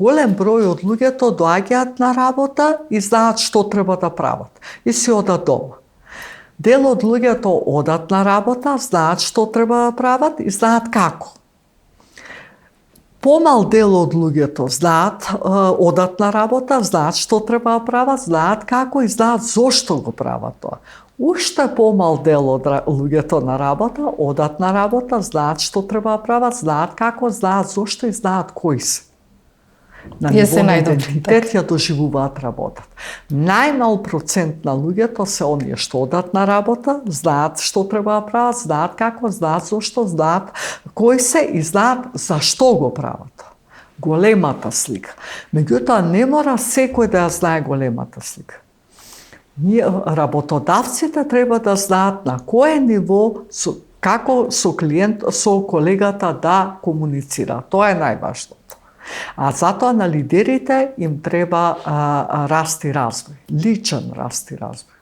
голем број од луѓето доаѓаат на работа и знаат што треба да прават и си одат дома. Дел од луѓето одат на работа, знаат што треба да прават и знаат како. Помал дел од луѓето знаат, одат на работа, знаат што треба да прават, знаат како и знаат зошто го прават тоа. Уште помал дел од луѓето на работа, одат на работа, знаат што треба да прават, знаат како, знаат зошто и знаат кои се. На ниво на идентитет ја доживуваат работата. Најмал процент на луѓето се оние што одат на работа, знаат што треба да прават, знаат како, знаат зошто, знаат кои се и знаат зашто го прават. Големата слика. Меѓутоа, не мора секој да ја знае големата слика. Работодавците треба да знаат на кое ниво како со клиент, со колегата да комуницира. Тоа е најважното. А затоа на лидерите им треба раст и развој, личен раст и развој.